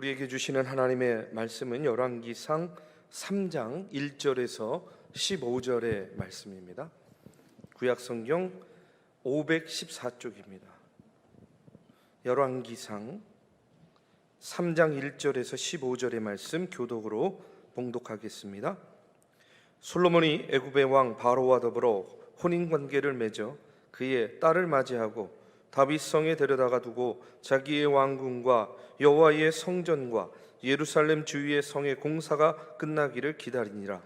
오늘 우리에게 주시는 하나님의 말씀은 열왕기상 3장 1절에서 15절의 말씀입니다. 구약성경 514쪽입니다. 열왕기상 3장 1절에서 15절의 말씀 교독으로 봉독하겠습니다. 솔로몬이 애굽의 왕 바로와 더불어 혼인관계를 맺어 그의 딸을 맞이하고 다윗성에 데려다가 두고 자기의 왕궁과 여호와의 성전과 예루살렘 주위의 성의 공사가 끝나기를 기다리니라.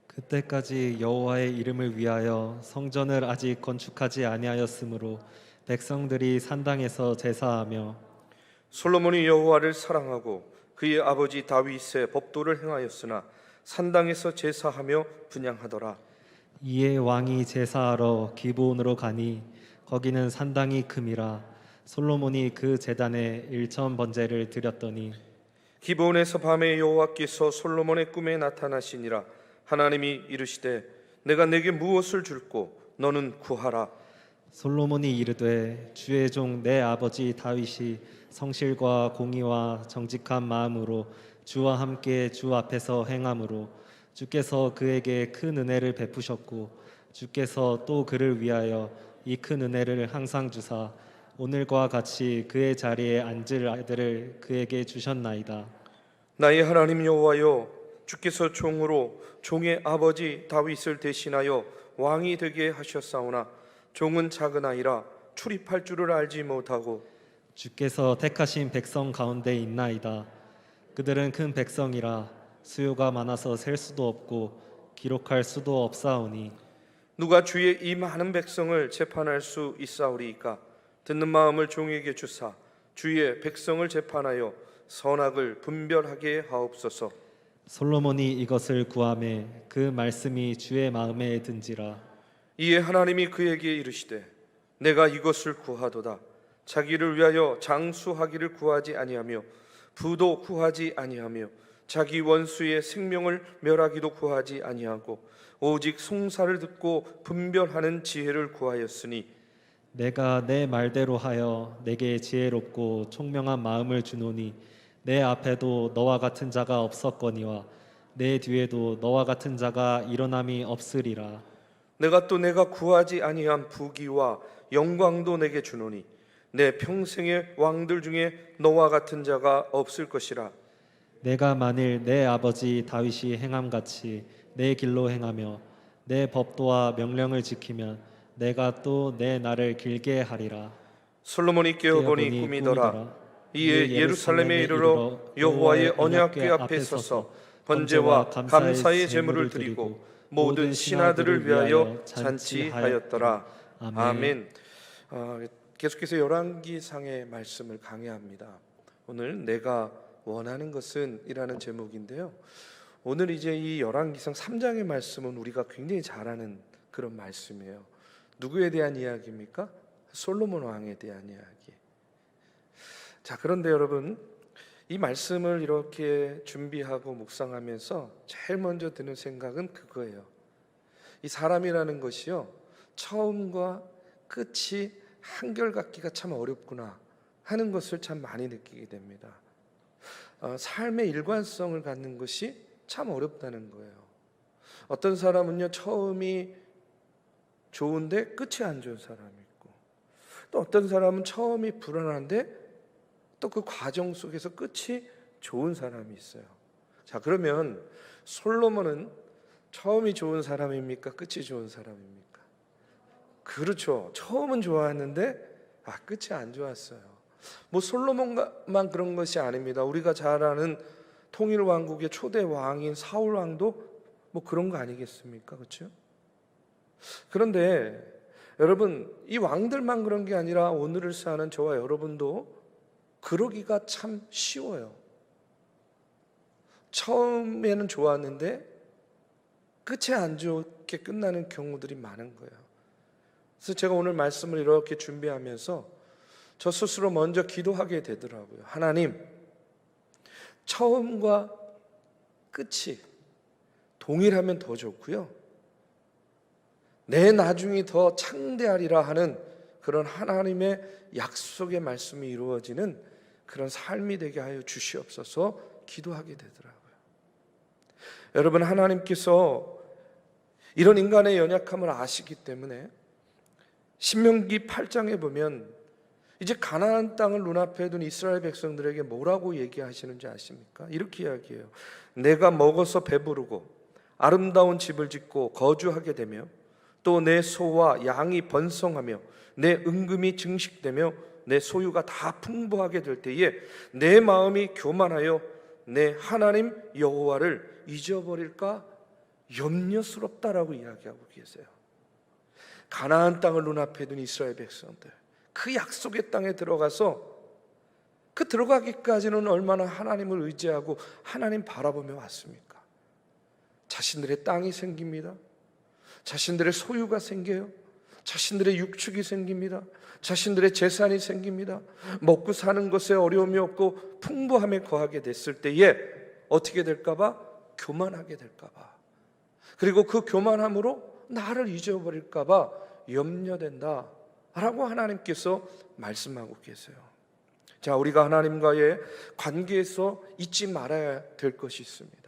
그때까지 여호와의 이름을 위하여 성전을 아직 건축하지 아니하였으므로 백성들이 산당에서 제사하며 솔로몬이 여호와를 사랑하고 그의 아버지 다윗의 법도를 행하였으나 산당에서 제사하며 분향하더라. 이에 왕이 제사하러 기브온으로 가니 거기는 산당이 큼이라. 솔로몬이 그 제단에 일천 번제를 드렸더니 기브온에서 밤에 여호와께서 솔로몬의 꿈에 나타나시니라. 하나님이 이르시되 내가 내게 무엇을 줄꼬 너는 구하라. 솔로몬이 이르되 주의 종 내 아버지 다윗이 성실과 공의와 정직한 마음으로 주와 함께 주 앞에서 행함으로 주께서 그에게 큰 은혜를 베푸셨고 주께서 또 그를 위하여 이 큰 은혜를 항상 주사 오늘과 같이 그의 자리에 앉을 아들을 그에게 주셨나이다. 나의 하나님 여호와여, 주께서 종으로 종의 아버지 다윗을 대신하여 왕이 되게 하셨사오나 종은 작은 아이라 출입할 줄을 알지 못하고 주께서 택하신 백성 가운데 있나이다. 그들은 큰 백성이라 수요가 많아서 셀 수도 없고 기록할 수도 없사오니 누가 주의 이 많은 백성을 재판할 수 있사오리이까? 듣는 마음을 종에게 주사 주의 백성을 재판하여 선악을 분별하게 하옵소서. 솔로몬이 이것을 구하매 그 말씀이 주의 마음에 든지라. 이에 하나님이 그에게 이르시되 내가 이것을 구하도다. 자기를 위하여 장수하기를 구하지 아니하며 부도 구하지 아니하며 자기 원수의 생명을 멸하기도 구하지 아니하고 오직 송사를 듣고 분별하는 지혜를 구하였으니 내가 내 말대로 하여 내게 지혜롭고 총명한 마음을 주노니 내 앞에도 너와 같은 자가 없었거니와 내 뒤에도 너와 같은 자가 일어남이 없으리라. 내가 구하지 아니한 부귀와 영광도 내게 주노니 내 평생의 왕들 중에 너와 같은 자가 없을 것이라. 내가 만일 내 아버지 다윗이 행함같이 내 길로 행하며 내 법도와 명령을 지키면 내가 또 내 날을 길게 하리라. 솔로몬이 깨어보니 꿈이더라. 이에 예루살렘에 이르러 여호와의 언약궤 앞에 서서 번제와 감사의 제물을 드리고 모든 신하들을 위하여 잔치하였더라. 아멘. 계속해서 열왕기상의 말씀을 강해합니다. 오늘 내가 원하는 것은 이라는 제목인데요. 오늘 이제 이 열왕기상 3장의 말씀은 우리가 굉장히 잘 아는 그런 말씀이에요. 누구에 대한 이야기입니까? 솔로몬 왕에 대한 이야기. 자, 그런데 여러분, 이 말씀을 이렇게 준비하고 묵상하면서 제일 먼저 드는 생각은 그거예요. 이 사람이라는 것이요, 처음과 끝이 한결같기가 참 어렵구나 하는 것을 참 많이 느끼게 됩니다. 삶의 일관성을 갖는 것이 참 어렵다는 거예요. 어떤 사람은요, 처음이 좋은데 끝이 안 좋은 사람이 있고, 또 어떤 사람은 처음이 불안한데 또 그 과정 속에서 끝이 좋은 사람이 있어요. 자, 그러면 솔로몬은 처음이 좋은 사람입니까? 끝이 좋은 사람입니까? 그렇죠. 처음은 좋았는데 끝이 안 좋았어요. 뭐 솔로몬만 그런 것이 아닙니다. 우리가 잘 아는 통일 왕국의 초대 왕인 사울 왕도 뭐 그런 거 아니겠습니까? 그렇죠? 그런데 여러분, 이 왕들만 그런 게 아니라 오늘을 사는 저와 여러분도 그러기가 참 쉬워요. 처음에는 좋았는데 끝이 안 좋게 끝나는 경우들이 많은 거예요. 그래서 제가 오늘 말씀을 이렇게 준비하면서 저 스스로 먼저 기도하게 되더라고요. 하나님, 처음과 끝이 동일하면 더 좋고요, 내 나중이 더 창대하리라 하는 그런 하나님의 약속의 말씀이 이루어지는 그런 삶이 되게 하여 주시옵소서 기도하게 되더라고요. 여러분, 하나님께서 이런 인간의 연약함을 아시기 때문에 신명기 8장에 보면 이제 가나안 땅을 눈앞에 둔 이스라엘 백성들에게 뭐라고 얘기하시는지 아십니까? 이렇게 이야기해요. 내가 먹어서 배부르고 아름다운 집을 짓고 거주하게 되며 또 내 소와 양이 번성하며 내 은금이 증식되며 내 소유가 다 풍부하게 될 때에 내 마음이 교만하여 내 하나님 여호와를 잊어버릴까 염려스럽다라고 이야기하고 계세요. 가나안 땅을 눈앞에 둔 이스라엘 백성들, 그 약속의 땅에 들어가서 그 들어가기까지는 얼마나 하나님을 의지하고 하나님 바라보며 왔습니까? 자신들의 땅이 생깁니다. 자신들의 소유가 생겨요. 자신들의 육축이 생깁니다. 자신들의 재산이 생깁니다. 먹고 사는 것에 어려움이 없고 풍부함에 거하게 됐을 때에 어떻게 될까봐? 교만하게 될까봐. 그리고 그 교만함으로 나를 잊어버릴까봐 염려된다 라고 하나님께서 말씀하고 계세요. 자, 우리가 하나님과의 관계에서 잊지 말아야 될 것이 있습니다.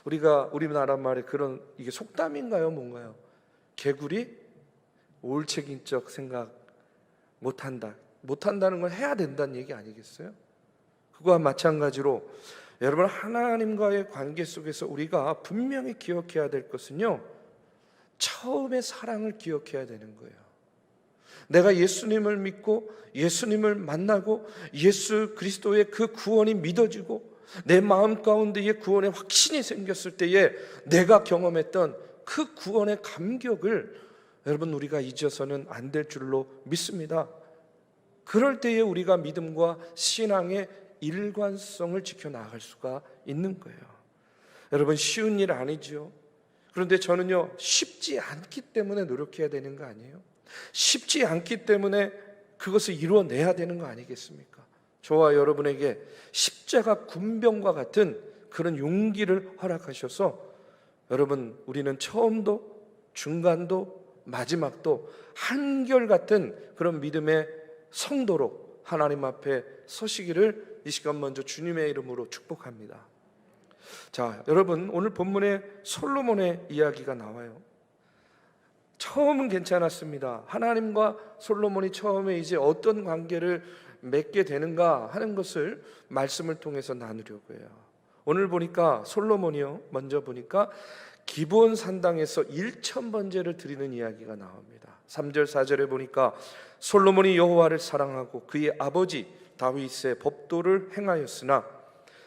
우리가 우리나라 말에 그런, 이게 속담인가요 뭔가요? 개구리 올책임적 생각 못한다는 건 해야 된다는 얘기 아니겠어요? 그거와 마찬가지로 여러분, 하나님과의 관계 속에서 우리가 분명히 기억해야 될 것은요, 처음의 사랑을 기억해야 되는 거예요. 내가 예수님을 믿고 예수님을 만나고 예수 그리스도의 그 구원이 믿어지고 내 마음 가운데에 구원의 확신이 생겼을 때에 내가 경험했던 그 구원의 감격을 여러분, 우리가 잊어서는 안 될 줄로 믿습니다. 그럴 때에 우리가 믿음과 신앙의 일관성을 지켜나갈 수가 있는 거예요. 여러분, 쉬운 일 아니죠. 그런데 저는요, 쉽지 않기 때문에 노력해야 되는 거 아니에요? 쉽지 않기 때문에 그것을 이루어내야 되는 거 아니겠습니까? 저와 여러분에게 십자가 군병과 같은 그런 용기를 허락하셔서 여러분, 우리는 처음도 중간도 마지막도 한결같은 그런 믿음의 성도로 하나님 앞에 서시기를 이 시간 먼저 주님의 이름으로 축복합니다. 자, 여러분, 오늘 본문에 솔로몬의 이야기가 나와요. 처음은 괜찮았습니다. 하나님과 솔로몬이 처음에 이제 어떤 관계를 맺게 되는가 하는 것을 말씀을 통해서 나누려고 해요. 오늘 보니까 솔로몬이요, 먼저 보니까 기브온 산당에서 1000번제를 드리는 이야기가 나옵니다. 3절 4절에 보니까 솔로몬이 여호와를 사랑하고 그의 아버지 다윗의 법도를 행하였으나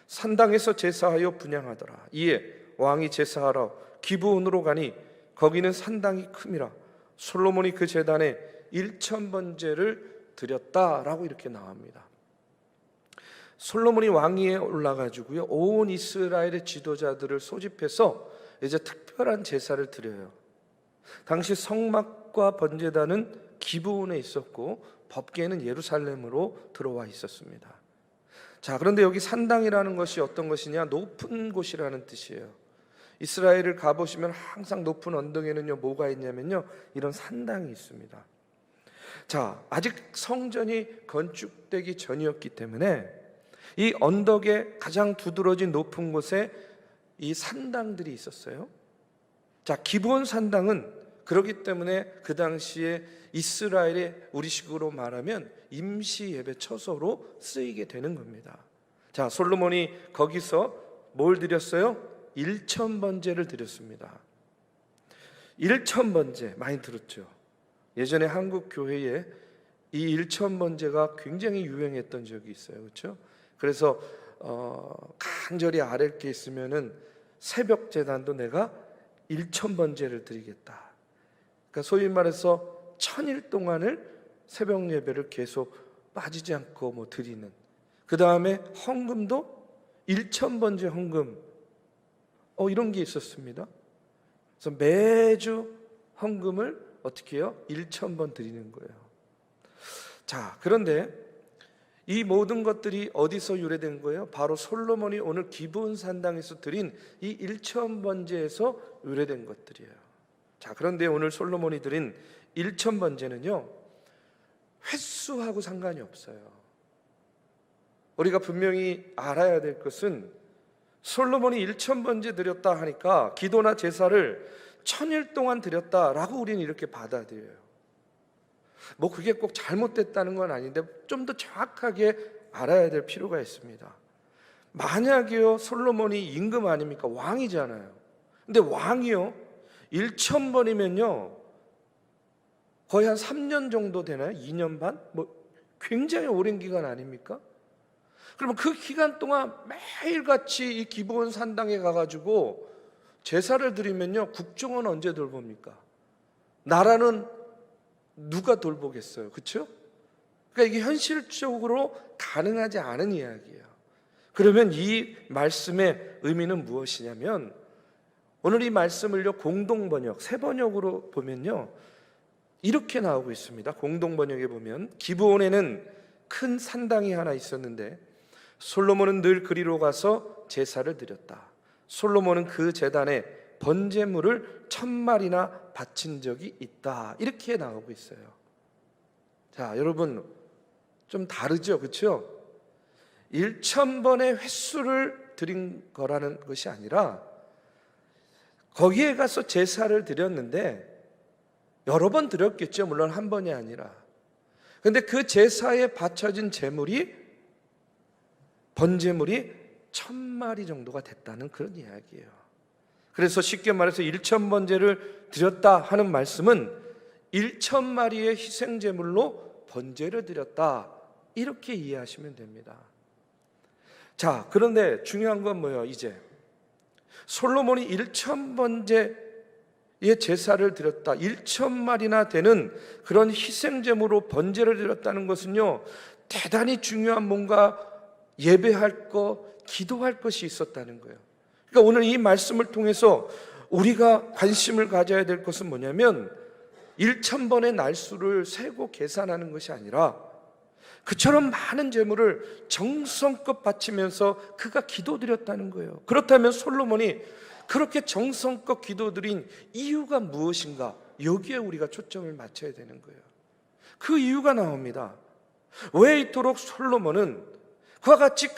산당에서 제사하여 분향하더라. 이에 왕이 제사하러 기브온으로 가니 거기는 산당이 큼이라 솔로몬이 그 제단에 1000번제를 드렸다라고 이렇게 나옵니다. 솔로몬이 왕위에 올라가지고요, 온 이스라엘의 지도자들을 소집해서 이제 특별한 제사를 드려요. 당시 성막과 번제단은 기브온에 있었고 법궤는 예루살렘으로 들어와 있었습니다. 자, 그런데 여기 산당이라는 것이 어떤 것이냐? 높은 곳이라는 뜻이에요. 이스라엘을 가보시면 항상 높은 언덕에는요, 뭐가 있냐면요, 이런 산당이 있습니다. 자, 아직 성전이 건축되기 전이었기 때문에 이 언덕의 가장 두드러진 높은 곳에 이 산당들이 있었어요. 자, 기브온 산당은 그렇기 때문에 그 당시에 이스라엘의 우리식으로 말하면 임시 예배 처소로 쓰이게 되는 겁니다. 자, 솔로몬이 거기서 뭘 드렸어요? 1000번제를 드렸습니다. 1000번제 많이 들었죠? 예전에 한국 교회에 이 1000번제가 굉장히 유행했던 적이 있어요. 그렇죠? 그래서 간절히 아랠 게 있으면은 새벽 제단도 내가 1000번제를 드리겠다. 그러니까 소위 말해서 1000일 동안을 새벽 예배를 계속 빠지지 않고 드리는. 그 다음에 헌금도 1000번제 헌금, 이런 게 있었습니다. 그래서 매주 헌금을 어떻게 해요? 1000번 드리는 거예요. 자, 그런데 이 모든 것들이 어디서 유래된 거예요? 바로 솔로몬이 오늘 기브온 산당에서 드린 이 1000번제에서 유래된 것들이에요. 자, 그런데 오늘 솔로몬이 드린 1000번제는요, 횟수하고 상관이 없어요. 우리가 분명히 알아야 될 것은 솔로몬이 1000번째 드렸다 하니까 기도나 제사를 1000일 동안 드렸다라고 우리는 이렇게 받아들여요. 뭐 그게 꼭 잘못됐다는 건 아닌데 좀 더 정확하게 알아야 될 필요가 있습니다. 만약에요, 솔로몬이 임금 아닙니까? 왕이잖아요. 근데 왕이요 1000번이면요 거의 한 3년 정도 되나요? 2년 반? 뭐 굉장히 오랜 기간 아닙니까? 그러면 그 기간 동안 매일같이 이 기브온 산당에 가가지고 제사를 드리면요 국정은 언제 돌봅니까? 나라는 누가 돌보겠어요? 그렇죠? 그러니까 이게 현실적으로 가능하지 않은 이야기예요. 그러면 이 말씀의 의미는 무엇이냐면, 오늘 이 말씀을요 공동번역, 새번역으로 보면요 이렇게 나오고 있습니다. 공동번역에 보면 기브온에는 큰 산당이 하나 있었는데 솔로몬은 늘 그리로 가서 제사를 드렸다. 솔로몬은 그 제단에 번제물을 1000마리나 바친 적이 있다. 이렇게 나오고 있어요. 자, 여러분 좀 다르죠, 그렇죠? 1000번의 횟수를 드린 거라는 것이 아니라 거기에 가서 제사를 드렸는데 여러 번 드렸겠죠. 물론 한 번이 아니라. 근데 그 제사에 바쳐진 제물이 번제물이 1000마리 정도가 됐다는 그런 이야기예요. 그래서 쉽게 말해서 1000번제를 드렸다 하는 말씀은 1000마리의 희생제물로 번제를 드렸다, 이렇게 이해하시면 됩니다. 자, 그런데 중요한 건 뭐예요? 이제 솔로몬이 1000번제의 제사를 드렸다, 1000마리나 되는 그런 희생제물로 번제를 드렸다는 것은요 대단히 중요한 뭔가 예배할 것, 기도할 것이 있었다는 거예요. 그러니까 오늘 이 말씀을 통해서 우리가 관심을 가져야 될 것은 뭐냐면 1000번의 날수를 세고 계산하는 것이 아니라 그처럼 많은 제물을 정성껏 바치면서 그가 기도드렸다는 거예요. 그렇다면 솔로몬이 그렇게 정성껏 기도드린 이유가 무엇인가? 여기에 우리가 초점을 맞춰야 되는 거예요. 그 이유가 나옵니다. 왜 이토록 솔로몬은 그와 같이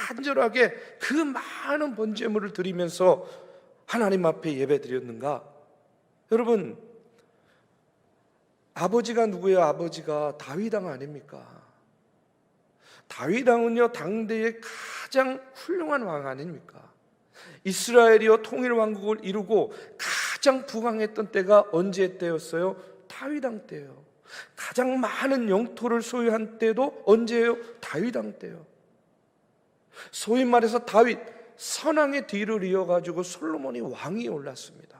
간절하게 그 많은 번제물을 드리면서 하나님 앞에 예배드렸는가? 여러분, 아버지가 누구예요? 아버지가 다윗 왕 아닙니까? 다윗 왕은요 당대의 가장 훌륭한 왕 아닙니까? 이스라엘이요 통일 왕국을 이루고 가장 부강했던 때가 언제 때였어요? 다윗 왕 때예요. 가장 많은 영토를 소유한 때도 언제예요? 다윗 왕 때예요. 소위 말해서 다윗 선왕의 뒤를 이어가지고 솔로몬이 왕이 올랐습니다.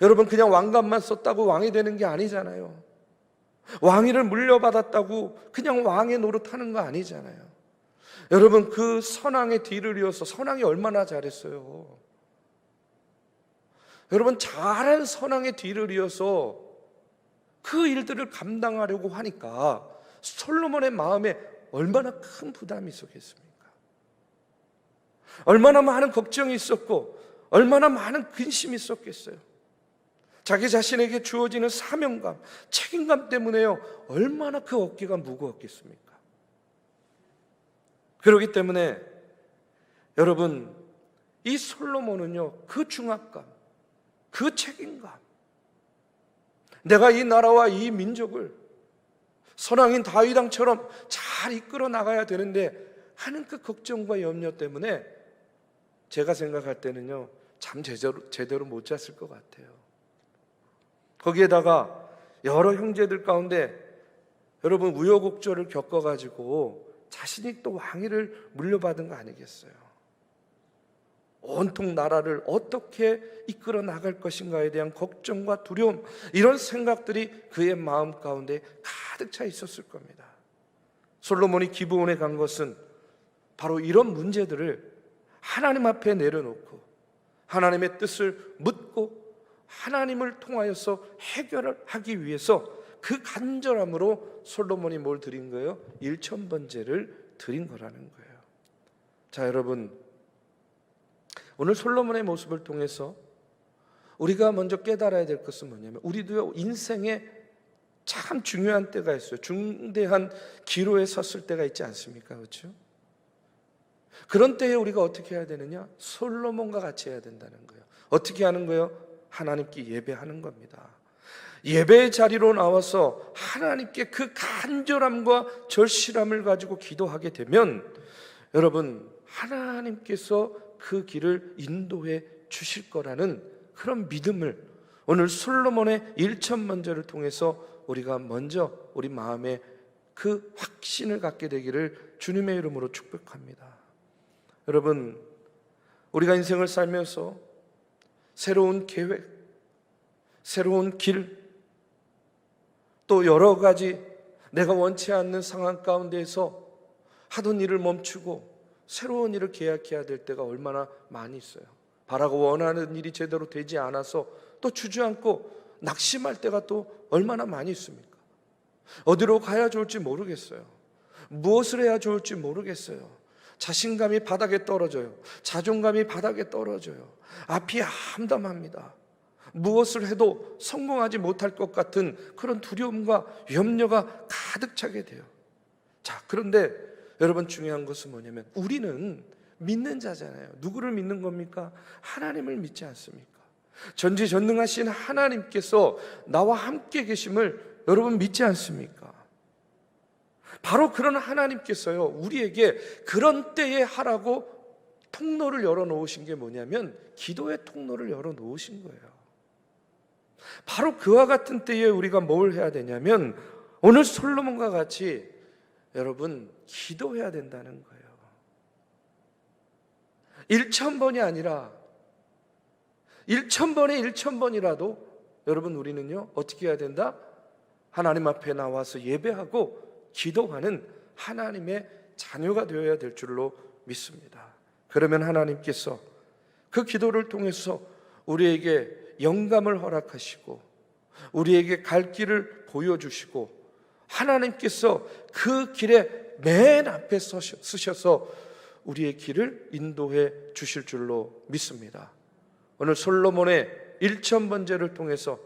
여러분, 그냥 왕관만 썼다고 왕이 되는 게 아니잖아요. 왕위를 물려받았다고 그냥 왕의 노릇하는 거 아니잖아요. 여러분, 그 선왕의 뒤를 이어서, 선왕이 얼마나 잘했어요. 여러분, 잘한 선왕의 뒤를 이어서 그 일들을 감당하려고 하니까 솔로몬의 마음에 얼마나 큰 부담이 있었겠습니까? 얼마나 많은 걱정이 있었고 얼마나 많은 근심이 있었겠어요. 자기 자신에게 주어지는 사명감, 책임감 때문에요 얼마나 그 어깨가 무거웠겠습니까? 그렇기 때문에 여러분, 이 솔로몬은요 그 중압감, 그 책임감, 내가 이 나라와 이 민족을 선왕인 다윗 왕처럼 잘 이끌어 나가야 되는데 하는 그 걱정과 염려 때문에 제가 생각할 때는요 잠 제대로 못 잤을 것 같아요. 거기에다가 여러 형제들 가운데 여러분 우여곡절을 겪어가지고 자신이 또 왕위를 물려받은 거 아니겠어요? 온통 나라를 어떻게 이끌어 나갈 것인가에 대한 걱정과 두려움, 이런 생각들이 그의 마음 가운데 가득 차 있었을 겁니다. 솔로몬이 기브온에 간 것은 바로 이런 문제들을 하나님 앞에 내려놓고 하나님의 뜻을 묻고 하나님을 통하여서 해결을 하기 위해서 그 간절함으로 솔로몬이 뭘 드린 거예요? 1000번제를 드린 거라는 거예요. 자, 여러분, 오늘 솔로몬의 모습을 통해서 우리가 먼저 깨달아야 될 것은 뭐냐면, 우리도요 인생에 참 중요한 때가 있어요. 중대한 기로에 섰을 때가 있지 않습니까? 그렇죠? 그런 때에 우리가 어떻게 해야 되느냐? 솔로몬과 같이 해야 된다는 거예요. 어떻게 하는 거예요? 하나님께 예배하는 겁니다. 예배의 자리로 나와서 하나님께 그 간절함과 절실함을 가지고 기도하게 되면 여러분, 하나님께서 그 길을 인도해 주실 거라는 그런 믿음을 오늘 솔로몬의 1천번제를 통해서 우리가 먼저 우리 마음에 그 확신을 갖게 되기를 주님의 이름으로 축복합니다. 여러분, 우리가 인생을 살면서 새로운 계획, 새로운 길, 또 여러 가지 내가 원치 않는 상황 가운데에서 하던 일을 멈추고 새로운 일을 계약해야 될 때가 얼마나 많이 있어요. 바라고 원하는 일이 제대로 되지 않아서 또 주저앉고 낙심할 때가 또 얼마나 많이 있습니까? 어디로 가야 좋을지 모르겠어요. 무엇을 해야 좋을지 모르겠어요. 자신감이 바닥에 떨어져요. 자존감이 바닥에 떨어져요. 앞이 암담합니다. 무엇을 해도 성공하지 못할 것 같은 그런 두려움과 염려가 가득 차게 돼요. 자, 그런데 여러분, 중요한 것은 뭐냐면 우리는 믿는 자잖아요. 누구를 믿는 겁니까? 하나님을 믿지 않습니까? 전지전능하신 하나님께서 나와 함께 계심을 여러분 믿지 않습니까? 바로 그런 하나님께서요, 우리에게 그런 때에 하라고 통로를 열어놓으신 게 뭐냐면 기도의 통로를 열어놓으신 거예요. 바로 그와 같은 때에 우리가 뭘 해야 되냐면 오늘 솔로몬과 같이 여러분 기도해야 된다는 거예요. 1000번이 아니라 1000번에 1000번이라도 여러분, 우리는요 어떻게 해야 된다? 하나님 앞에 나와서 예배하고 기도하는 하나님의 자녀가 되어야 될 줄로 믿습니다. 그러면 하나님께서 그 기도를 통해서 우리에게 영감을 허락하시고 우리에게 갈 길을 보여주시고 하나님께서 그 길의 맨 앞에 서셔서 우리의 길을 인도해 주실 줄로 믿습니다. 오늘 솔로몬의 1000번제를 통해서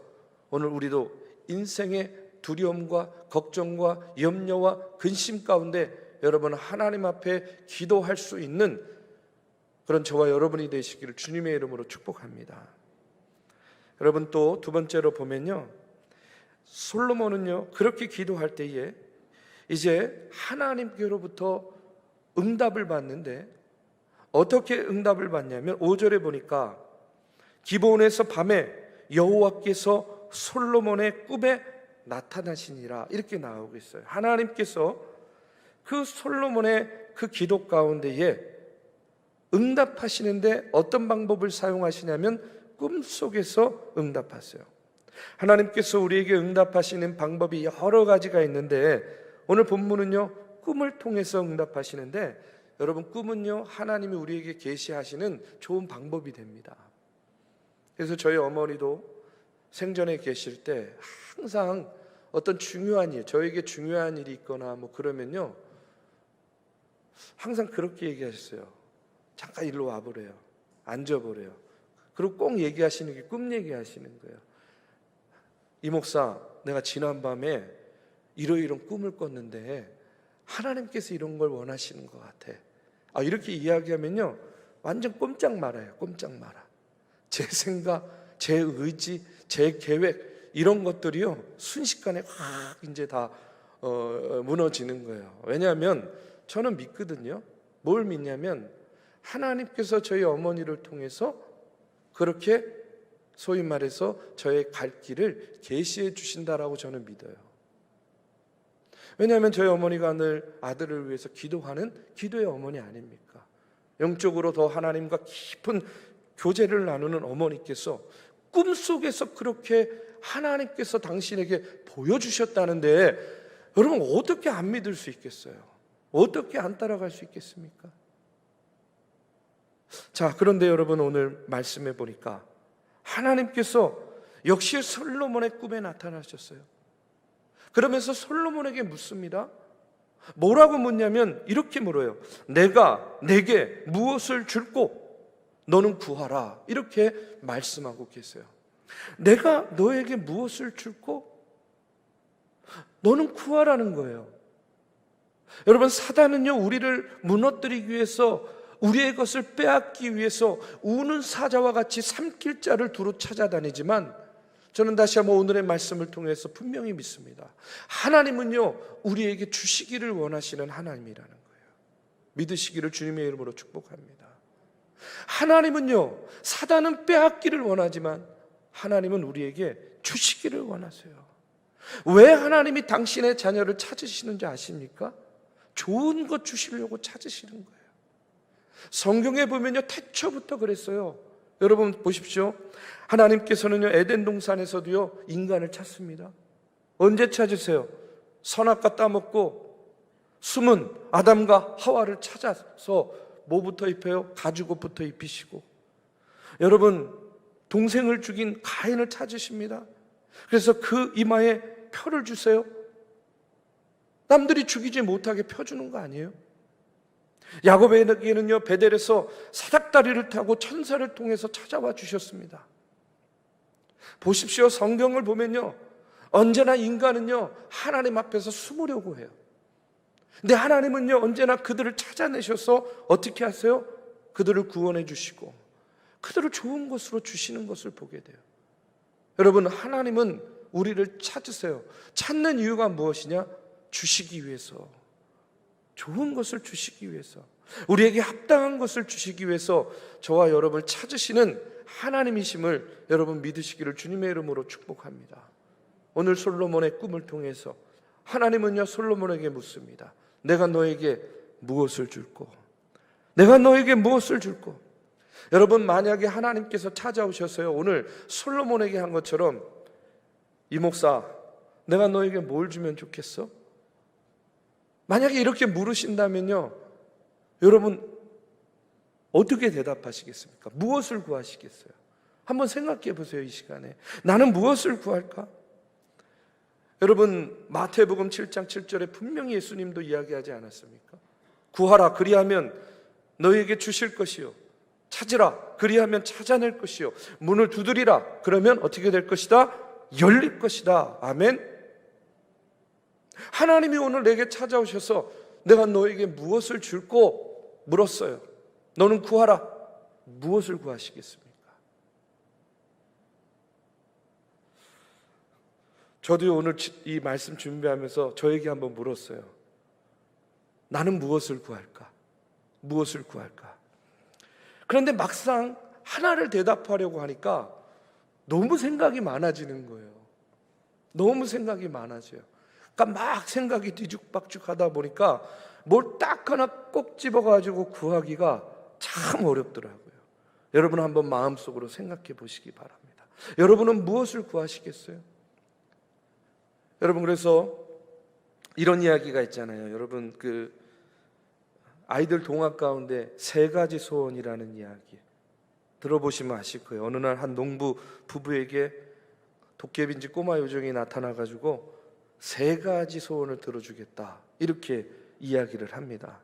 오늘 우리도 인생의 두려움과 걱정과 염려와 근심 가운데 여러분 하나님 앞에 기도할 수 있는 그런 저와 여러분이 되시기를 주님의 이름으로 축복합니다. 여러분, 또 두 번째로 보면요, 솔로몬은요 그렇게 기도할 때에 이제 하나님께로부터 응답을 받는데 어떻게 응답을 받냐면 5절에 보니까 기브온에서 밤에 여호와께서 솔로몬의 꿈에 나타나시니라 이렇게 나오고 있어요. 하나님께서 그 솔로몬의 그 기도 가운데에 응답하시는데 어떤 방법을 사용하시냐면 꿈속에서 응답하세요. 하나님께서 우리에게 응답하시는 방법이 여러 가지가 있는데 오늘 본문은요 꿈을 통해서 응답하시는데 여러분, 꿈은요 하나님이 우리에게 계시하시는 좋은 방법이 됩니다. 그래서 저희 어머니도 생전에 계실 때 항상 어떤 중요한 일, 저에게 중요한 일이 있거나 뭐 그러면요 항상 그렇게 얘기하셨어요. 잠깐 일로 와보래요. 앉아보래요. 그리고 꼭 얘기하시는 게 꿈 얘기하시는 거예요. 이 목사, 내가 지난밤에 이러이러한 꿈을 꿨는데 하나님께서 이런 걸 원하시는 것 같아. 이렇게 이야기하면요 완전 꼼짝 말아요. 꼼짝 말아. 제 생각, 제 의지, 제 계획 이런 것들이요 순식간에 확 이제 다 무너지는 거예요. 왜냐하면 저는 믿거든요. 뭘 믿냐면 하나님께서 저희 어머니를 통해서 그렇게 소위 말해서 저의 갈 길을 계시해 주신다라고 저는 믿어요. 왜냐하면 저희 어머니가 늘 아들을 위해서 기도하는 기도의 어머니 아닙니까? 영적으로 더 하나님과 깊은 교제를 나누는 어머니께서 꿈속에서 그렇게 하나님께서 당신에게 보여주셨다는데 여러분 어떻게 안 믿을 수 있겠어요? 어떻게 안 따라갈 수 있겠습니까? 자, 그런데 여러분 오늘 말씀해 보니까 하나님께서 역시 솔로몬의 꿈에 나타나셨어요. 그러면서 솔로몬에게 묻습니다. 뭐라고 묻냐면 이렇게 물어요. 내가 내게 무엇을 줄고 너는 구하라. 이렇게 말씀하고 계세요. 내가 너에게 무엇을 줄고 너는 구하라는 거예요. 여러분, 사단은요, 우리를 무너뜨리기 위해서, 우리의 것을 빼앗기 위해서 우는 사자와 같이 삼킬 자를 두루 찾아다니지만, 저는 다시 한번 오늘의 말씀을 통해서 분명히 믿습니다. 하나님은요, 우리에게 주시기를 원하시는 하나님이라는 거예요. 믿으시기를 주님의 이름으로 축복합니다. 하나님은요, 사단은 빼앗기를 원하지만 하나님은 우리에게 주시기를 원하세요. 왜 하나님이 당신의 자녀를 찾으시는지 아십니까? 좋은 것 주시려고 찾으시는 거예요. 성경에 보면요, 태초부터 그랬어요. 여러분 보십시오. 하나님께서는요, 에덴 동산에서도요, 인간을 찾습니다. 언제 찾으세요? 선악과 따먹고 숨은 아담과 하와를 찾아서 뭐부터 입혀요? 가죽옷부터 입히시고, 여러분, 동생을 죽인 가인을 찾으십니다. 그래서 그 이마에 표를 주세요. 남들이 죽이지 못하게 펴주는 거 아니에요? 야곱에게는요, 베델에서 사닥다리를 타고 천사를 통해서 찾아와 주셨습니다. 보십시오. 성경을 보면요, 언제나 인간은요, 하나님 앞에서 숨으려고 해요. 근데 하나님은요, 언제나 그들을 찾아내셔서 어떻게 하세요? 그들을 구원해 주시고 그들을 좋은 것으로 주시는 것을 보게 돼요. 여러분, 하나님은 우리를 찾으세요. 찾는 이유가 무엇이냐? 주시기 위해서, 좋은 것을 주시기 위해서, 우리에게 합당한 것을 주시기 위해서 저와 여러분을 찾으시는 하나님이심을 여러분 믿으시기를 주님의 이름으로 축복합니다. 오늘 솔로몬의 꿈을 통해서 하나님은요, 솔로몬에게 묻습니다. 내가 너에게 무엇을 줄꼬? 내가 너에게 무엇을 줄꼬? 여러분, 만약에 하나님께서 찾아오셨어요, 오늘 솔로몬에게 한 것처럼, 이 목사, 내가 너에게 뭘 주면 좋겠어? 만약에 이렇게 물으신다면요, 여러분 어떻게 대답하시겠습니까? 무엇을 구하시겠어요? 한번 생각해 보세요. 이 시간에 나는 무엇을 구할까? 여러분, 마태복음 7장 7절에 분명히 예수님도 이야기하지 않았습니까? 구하라, 그리하면 너희에게 주실 것이요, 찾으라, 그리하면 찾아낼 것이요, 문을 두드리라, 그러면 어떻게 될 것이다? 열릴 것이다. 아멘. 하나님이 오늘 내게 찾아오셔서 내가 너에게 무엇을 줄꼬 물었어요. 너는 구하라. 무엇을 구하시겠습니까? 저도 오늘 이 말씀 준비하면서 저에게 한번 물었어요. 나는 무엇을 구할까? 무엇을 구할까? 그런데 막상 하나를 대답하려고 하니까 너무 생각이 많아지는 거예요. 너무 생각이 많아져요. 그러니까 막 생각이 뒤죽박죽 하다 보니까 뭘 딱 하나 꼭 집어가지고 구하기가 참 어렵더라고요. 여러분 한번 마음속으로 생각해 보시기 바랍니다. 여러분은 무엇을 구하시겠어요? 여러분, 그래서 이런 이야기가 있잖아요. 여러분, 그 아이들 동화 가운데 3가지 소원이라는 이야기 들어보시면 아실 거예요. 어느 날 한 농부 부부에게 도깨비인지 꼬마 요정이 나타나가지고 3가지 소원을 들어주겠다, 이렇게 이야기를 합니다.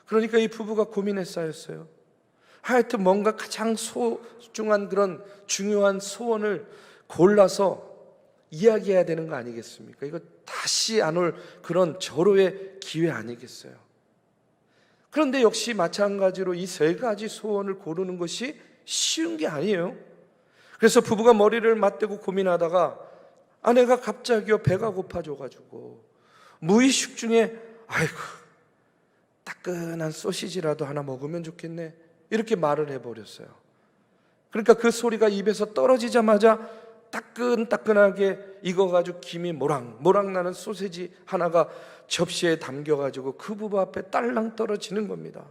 그러니까 이 부부가 고민에 쌓였어요. 하여튼 뭔가 가장 소중한 그런 중요한 소원을 골라서 이야기해야 되는 거 아니겠습니까? 이거 다시 안 올 그런 절호의 기회 아니겠어요? 그런데 역시 마찬가지로 이 3가지 소원을 고르는 것이 쉬운 게 아니에요. 그래서 부부가 머리를 맞대고 고민하다가 아내가 갑자기요, 배가 고파져가지고 무의식 중에 아이고, 따끈한 소시지라도 하나 먹으면 좋겠네, 이렇게 말을 해버렸어요. 그러니까 그 소리가 입에서 떨어지자마자 따끈따끈하게 익어가지고 김이 모락모락 나는 소시지 하나가 접시에 담겨가지고 그 부부 앞에 딸랑 떨어지는 겁니다.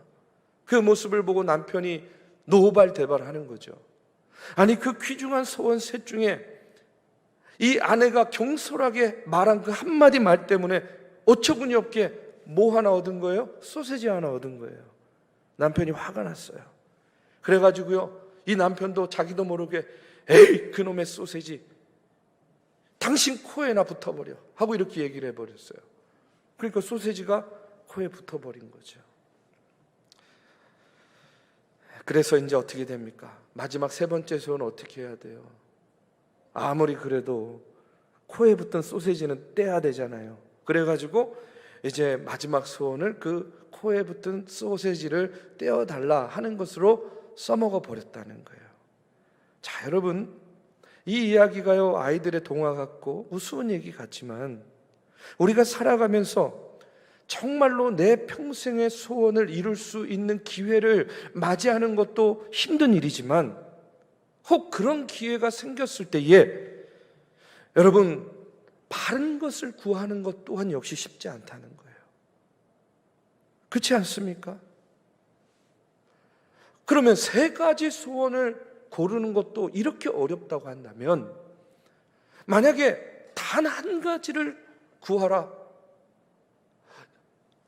그 모습을 보고 남편이 노발대발하는 거죠. 아니, 그 귀중한 소원 3 중에 이 아내가 경솔하게 말한 그 한마디 말 때문에 어처구니 없게 뭐 하나 얻은 거예요? 소시지 하나 얻은 거예요. 남편이 화가 났어요. 그래가지고요, 이 남편도 자기도 모르게 에이, 그놈의 소시지 당신 코에나 붙어버려 하고 이렇게 얘기를 해버렸어요. 그러니까 소시지가 코에 붙어버린 거죠. 그래서 이제 어떻게 됩니까? 마지막 3번째 소원은 어떻게 해야 돼요? 아무리 그래도 코에 붙은 소세지는 떼야 되잖아요. 그래가지고 이제 마지막 소원을 그 코에 붙은 소세지를 떼어달라 하는 것으로 써먹어 버렸다는 거예요. 자, 여러분, 이 이야기가요, 아이들의 동화 같고 우스운 얘기 같지만 우리가 살아가면서 정말로 내 평생의 소원을 이룰 수 있는 기회를 맞이하는 것도 힘든 일이지만 혹 그런 기회가 생겼을 때에 여러분, 바른 것을 구하는 것 또한 역시 쉽지 않다는 거예요. 그렇지 않습니까? 그러면 세 가지 소원을 고르는 것도 이렇게 어렵다고 한다면 만약에 단 한 가지를 구하라.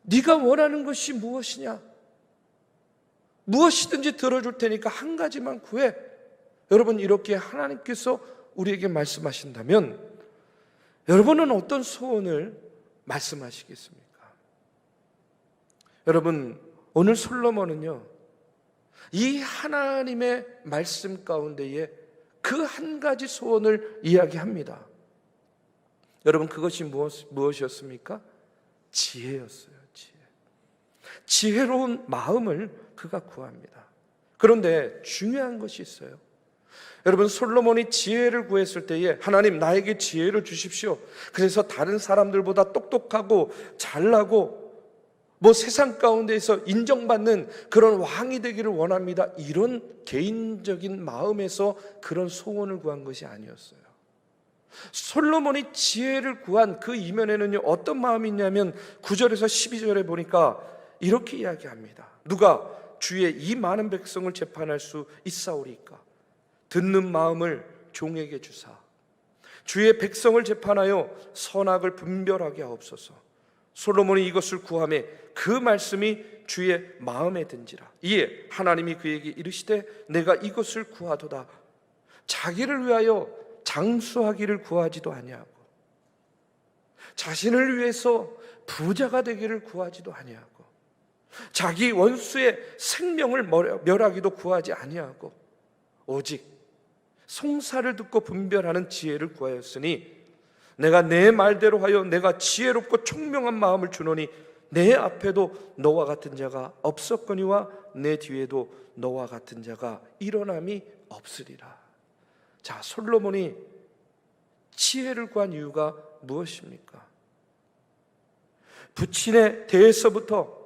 네가 원하는 것이 무엇이냐? 무엇이든지 들어줄 테니까 한 가지만 구해. 여러분, 이렇게 하나님께서 우리에게 말씀하신다면 여러분은 어떤 소원을 말씀하시겠습니까? 여러분, 오늘 솔로몬은요, 이 하나님의 말씀 가운데에 그 한 가지 소원을 이야기합니다. 여러분, 그것이 무엇이었습니까? 지혜였어요. 지혜로운 마음을 그가 구합니다. 그런데 중요한 것이 있어요. 여러분, 솔로몬이 지혜를 구했을 때에 하나님, 나에게 지혜를 주십시오. 그래서 다른 사람들보다 똑똑하고 잘나고 세상 가운데에서 인정받는 그런 왕이 되기를 원합니다. 이런 개인적인 마음에서 그런 소원을 구한 것이 아니었어요. 솔로몬이 지혜를 구한 그 이면에는요, 어떤 마음이 있냐면 9절에서 12절에 보니까 이렇게 이야기합니다. 누가 주의 이 많은 백성을 재판할 수 있사오리까? 듣는 마음을 종에게 주사 주의 백성을 재판하여 선악을 분별하게 하옵소서. 솔로몬이 이것을 구하매 그 말씀이 주의 마음에 든지라. 이에 하나님이 그에게 이르시되 내가 이것을 구하도다. 자기를 위하여 장수하기를 구하지도 아니하고 자신을 위해서 부자가 되기를 구하지도 아니하고 자기 원수의 생명을 멸하기도 구하지 아니하고 오직 송사를 듣고 분별하는 지혜를 구하였으니 내가 내 말대로 하여 내가 지혜롭고 총명한 마음을 주노니 내 앞에도 너와 같은 자가 없었거니와 내 뒤에도 너와 같은 자가 일어남이 없으리라. 자, 솔로몬이 지혜를 구한 이유가 무엇입니까? 부친에 대해서부터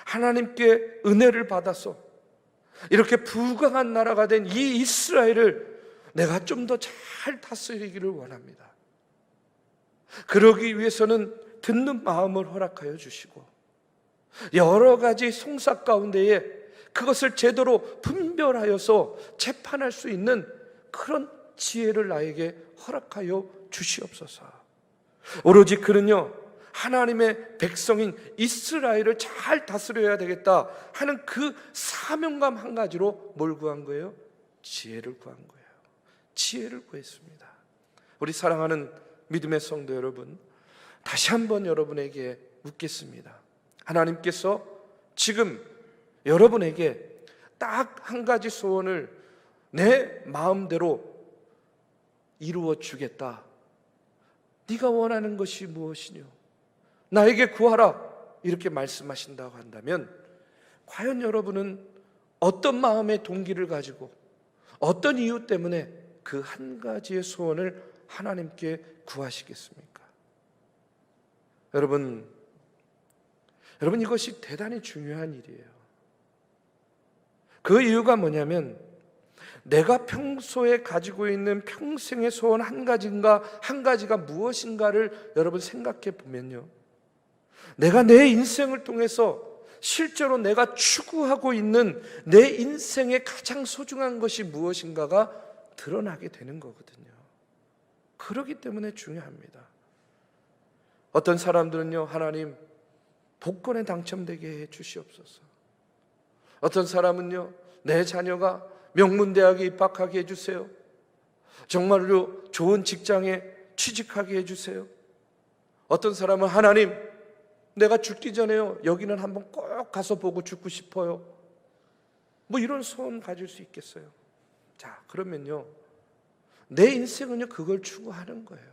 하나님께 은혜를 받아서 이렇게 부강한 나라가 된 이 이스라엘을 내가 좀 더 잘 다스리기를 원합니다. 그러기 위해서는 듣는 마음을 허락하여 주시고 여러 가지 송사 가운데에 그것을 제대로 분별하여서 재판할 수 있는 그런 지혜를 나에게 허락하여 주시옵소서. 오로지 그는요, 하나님의 백성인 이스라엘을 잘 다스려야 되겠다 하는 그 사명감 한 가지로 뭘 구한 거예요? 지혜를 구한 거예요. 지혜를 구했습니다. 우리 사랑하는 믿음의 성도 여러분, 다시 한번 여러분에게 묻겠습니다. 하나님께서 지금 여러분에게 딱 한 가지 소원을 내 마음대로 이루어 주겠다. 네가 원하는 것이 무엇이뇨? 나에게 구하라. 이렇게 말씀하신다고 한다면 과연 여러분은 어떤 마음의 동기를 가지고 어떤 이유 때문에 그 한 가지의 소원을 하나님께 구하시겠습니까? 여러분 이것이 대단히 중요한 일이에요. 그 이유가 뭐냐면 내가 평소에 가지고 있는 평생의 소원 한 가지가 무엇인가를 여러분 생각해 보면요, 내가 내 인생을 통해서 실제로 내가 추구하고 있는 내 인생의 가장 소중한 것이 무엇인가가 드러나게 되는 거거든요. 그렇기 때문에 중요합니다. 어떤 사람들은요, 하나님 복권에 당첨되게 해 주시옵소서. 어떤 사람은요, 내 자녀가 명문대학에 입학하게 해주세요. 정말로 좋은 직장에 취직하게 해주세요. 어떤 사람은 하나님, 내가 죽기 전에요, 여기는 한번 꼭 가서 보고 죽고 싶어요. 이런 소원 가질 수 있겠어요? 자, 그러면요, 내 인생은요 그걸 추구하는 거예요.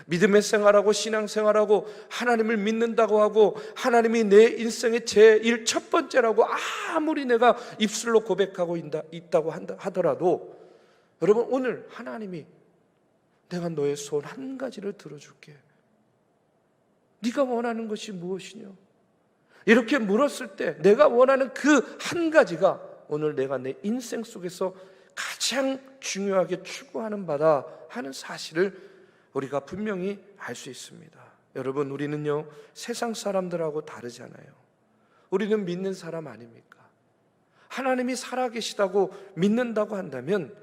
믿음의 생활하고 신앙생활하고 하나님을 믿는다고 하고 하나님이 내 인생의 제일 첫 번째라고 아무리 내가 입술로 고백하고 있다고 하더라도 여러분, 오늘 하나님이 내가 너의 소원 한 가지를 들어줄게. 네가 원하는 것이 무엇이냐? 이렇게 물었을 때 내가 원하는 그 한 가지가 오늘 내가 내 인생 속에서 가장 중요하게 추구하는 바다 하는 사실을 우리가 분명히 알 수 있습니다. 여러분, 우리는요 세상 사람들하고 다르잖아요. 우리는 믿는 사람 아닙니까? 하나님이 살아계시다고 믿는다고 한다면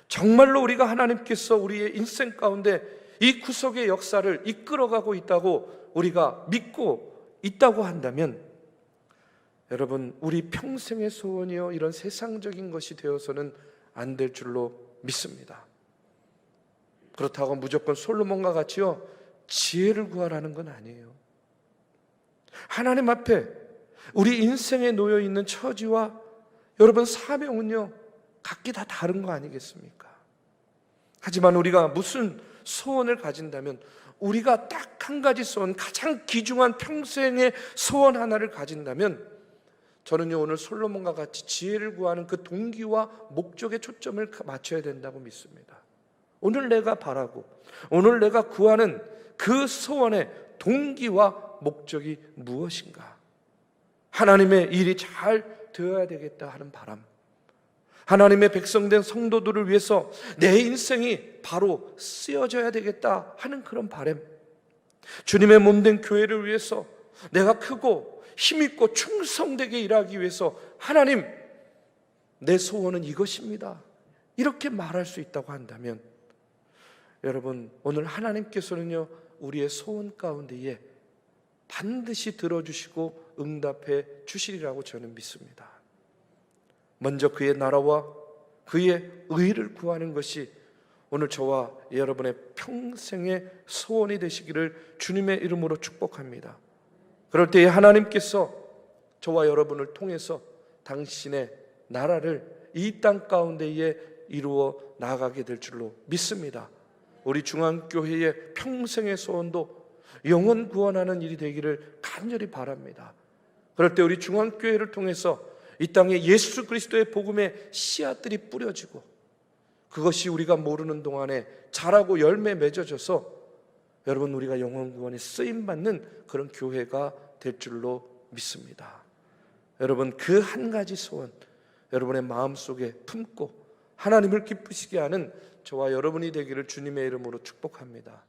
정말로 우리가 하나님께서 우리의 인생 가운데 이 구속의 역사를 이끌어가고 있다고 우리가 믿고 있다고 한다면 여러분, 우리 평생의 소원이요 이런 세상적인 것이 되어서는 안 될 줄로 믿습니다. 그렇다고 무조건 솔로몬과 같이요 지혜를 구하라는 건 아니에요. 하나님 앞에 우리 인생에 놓여 있는 처지와 여러분 사명은요 각기 다 다른 거 아니겠습니까? 하지만 우리가 무슨 소원을 가진다면 우리가 딱 한 가지 소원, 가장 귀중한 평생의 소원 하나를 가진다면 저는요 오늘 솔로몬과 같이 지혜를 구하는 그 동기와 목적에 초점을 맞춰야 된다고 믿습니다. 오늘 내가 바라고 오늘 내가 구하는 그 소원의 동기와 목적이 무엇인가? 하나님의 일이 잘 되어야 되겠다 하는 바람, 하나님의 백성된 성도들을 위해서 내 인생이 바로 쓰여져야 되겠다 하는 그런 바람, 주님의 몸된 교회를 위해서 내가 크고 힘있고 충성되게 일하기 위해서 하나님 내 소원은 이것입니다 이렇게 말할 수 있다고 한다면 여러분, 오늘 하나님께서는요 우리의 소원 가운데에 반드시 들어주시고 응답해 주시리라고 저는 믿습니다. 먼저 그의 나라와 그의 의를 구하는 것이 오늘 저와 여러분의 평생의 소원이 되시기를 주님의 이름으로 축복합니다. 그럴 때에 하나님께서 저와 여러분을 통해서 당신의 나라를 이 땅 가운데에 이루어 나가게 될 줄로 믿습니다. 우리 중앙교회의 평생의 소원도 영혼 구원하는 일이 되기를 간절히 바랍니다. 그럴 때 우리 중앙교회를 통해서 이 땅에 예수 그리스도의 복음의 씨앗들이 뿌려지고 그것이 우리가 모르는 동안에 자라고 열매 맺어져서 여러분 우리가 영혼 구원에 쓰임받는 그런 교회가 될 줄로 믿습니다. 여러분, 그 한 가지 소원 여러분의 마음속에 품고 하나님을 기쁘시게 하는 저와 여러분이 되기를 주님의 이름으로 축복합니다.